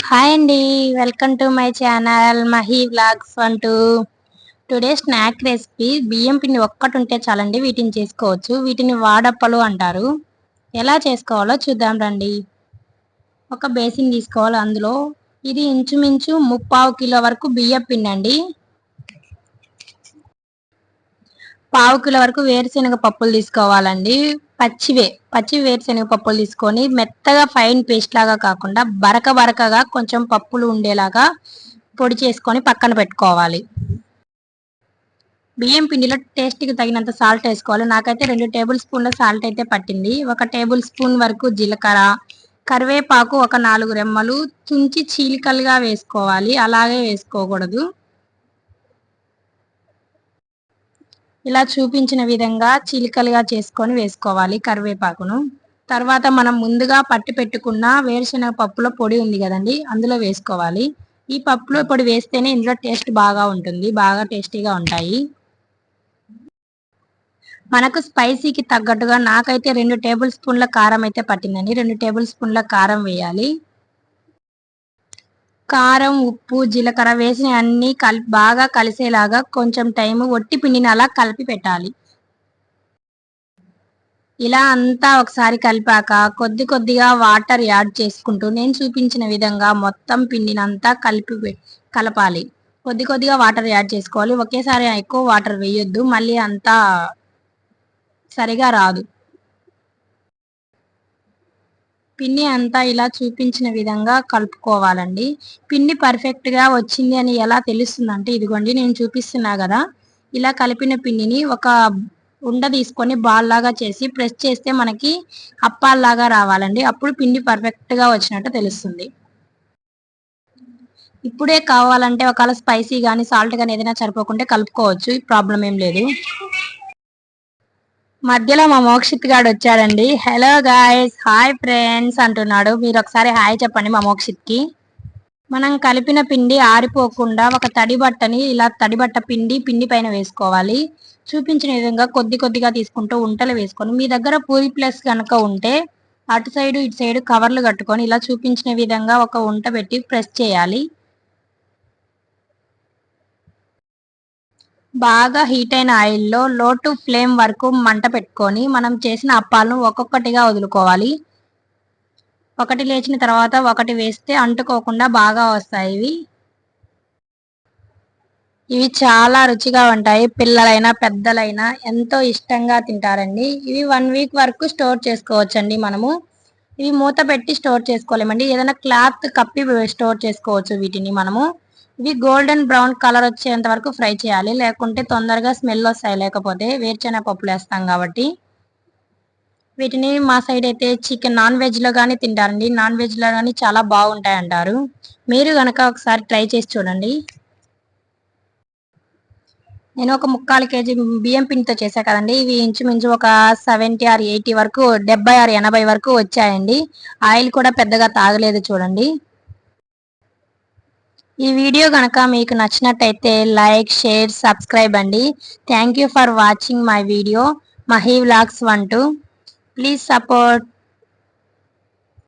Hi అండి, welcome to my channel Mahi vlogs 1 2. Today snack recipe బియ్యం పిండి ఒక్కటి ఉంటే చాలండి వీటిని చేసుకోవచ్చు. వీటిని వాడప్పలు అంటారు. ఎలా చేసుకోవాలో చూద్దాం రండి. ఒక బేసిన్ తీసుకోవాలి. అందులో ఇది ఇంచుమించు 3/4 కిలో వరకు బియ్యం పిండి అండి. 1/2 కిలో వరకు వేరుశనగ పప్పులు తీసుకోవాలండి. పచ్చి వేరుశనగ పప్పులు తీసుకొని మెత్తగా ఫైన్ పేస్ట్ లాగా కాకుండా బరకగా కొంచెం పప్పులు ఉండేలాగా పొడి చేసుకొని పక్కన పెట్టుకోవాలి. బియ్యం పిండిలో టేస్ట్కి తగినంత సాల్ట్ వేసుకోవాలి. నాకైతే 2 టేబుల్ స్పూన్ల సాల్ట్ అయితే పట్టింది. 1 టేబుల్ స్పూన్ వరకు జీలకర్ర, కరివేపాకు ఒక 4 రెమ్మలు తుంచి చీలికలుగా వేసుకోవాలి. అలాగే వేసుకోకూడదు. ఇలా చూపించిన విధంగా చిలికలుగా చేసుకొని వేసుకోవాలి కరివేపాకును. తర్వాత మనం ముందుగా పట్టి పెట్టుకున్న వేరుశనగ పప్పుల పొడి ఉంది కదండి, అందులో వేసుకోవాలి. ఈ పప్పుల పొడి వేస్తేనే ఇందులో టేస్ట్ బాగా ఉంటుంది, బాగా టేస్టీగా ఉంటాయి. మనకు స్పైసీకి తగ్గట్టుగా నాకైతే 2 టేబుల్ స్పూన్ల కారం అయితే పట్టిందండి. 2 టేబుల్ స్పూన్ల కారం వేయాలి. కారం, ఉప్పు, జీలకర్ర వేసి అన్ని బాగా కలిసేలాగా కొంచెం టైం ఒట్టి పిండిని అలా కలిపి పెట్టాలి. ఇలా అంతా ఒకసారి కలిపాక కొద్దిగా వాటర్ యాడ్ చేసుకుంటూ నేను చూపించిన విధంగా మొత్తం పిండినంతా కలపాలి. కొద్దిగా వాటర్ యాడ్ చేసుకోవాలి. ఒకేసారి ఎక్కువ వాటర్ వేయొద్దు, మళ్ళీ అంతా సరిగా రాదు. పిండి అంతా ఇలా చూపించిన విధంగా కలుపుకోవాలండి. పిండి పర్ఫెక్ట్గా వచ్చింది అని ఎలా తెలుస్తుందంటే ఇదిగోండి నేను చూపిస్తున్నా కదా, ఇలా కలిపిన పిండిని ఒక ఉండ తీసుకొని బాల్ లాగా చేసి ప్రెస్ చేస్తే మనకి అప్పాల్లాగా రావాలండి. అప్పుడు పిండి పర్ఫెక్ట్గా వచ్చినట్టు తెలుస్తుంది. ఇప్పుడే కావాలంటే ఒకవేళ స్పైసీ కానీ సాల్ట్ కానీ ఏదైనా సరిపోకుంటే కలుపుకోవచ్చు, ప్రాబ్లం ఏం లేదు. మధ్యలో మా మోక్షిత్ గాడు వచ్చాడండి. హలో గాయస్, హాయ్ ఫ్రెండ్స్ అంటున్నాడు. మీరు ఒకసారి హాయ్ చెప్పండి మా మోక్షిత్ కి. మనం కలిపిన పిండి ఆరిపోకుండా ఒక తడిబట్టని ఇలా తడిబట్ట పిండి పైన వేసుకోవాలి. చూపించిన విధంగా కొద్దిగా తీసుకుంటూ ఉంటలు వేసుకొని, మీ దగ్గర పూరి ప్లస్ కనుక ఉంటే అటు సైడు ఇటు సైడు కవర్లు కట్టుకొని ఇలా చూపించిన విధంగా ఒక ఉంట పెట్టి ప్రెస్ చేయాలి. బాగా హీట్ అయిన ఆయిల్లో లో టు ఫ్లేమ్ వరకు మంట పెట్టుకొని మనం చేసిన అప్పాలను ఒక్కొక్కటిగా వదులుకోవాలి. ఒకటి లేచిన తర్వాత ఒకటి వేస్తే అంటుకోకుండా బాగా వస్తాయి. ఇవి చాలా రుచిగా ఉంటాయి. పిల్లలైనా పెద్దలైనా ఎంతో ఇష్టంగా తింటారండి. ఇవి 1 వీక్ వరకు స్టోర్ చేసుకోవచ్చండి. మనము ఇవి మూత పెట్టి స్టోర్ చేసుకోలేమండి. ఏదైనా క్లాత్ కప్పి స్టోర్ చేసుకోవచ్చు వీటిని మనము. ఇవి గోల్డెన్ బ్రౌన్ కలర్ వచ్చేంత వరకు ఫ్రై చేయాలి, లేకుంటే తొందరగా స్మెల్ వస్తాయి. లేకపోతే వేరుశనగ పప్పులు వేస్తాం కాబట్టి. వీటిని మా సైడ్ అయితే చికెన్ నాన్ వెజ్ లో కానీ తింటారండి. నాన్ వెజ్ లో కానీ చాలా బాగుంటాయి అంటారు. మీరు కనుక ఒకసారి ట్రై చేసి చూడండి. నేను ఒక 3/4 కేజీ బియ్యం పిండితో చేశా కదండి. ఇవి ఇంచుమించు ఒక 70 or 80 వరకు 70 or 80 వరకు వచ్చాయండి. ఆయిల్ కూడా పెద్దగా తాగలేదు చూడండి. ఈ వీడియో కనుక మీకు నచ్చినట్టయితే లైక్, షేర్, సబ్స్క్రైబ్ అండి. Thank you for watching my video Mahi vlogs 1 2. Please support.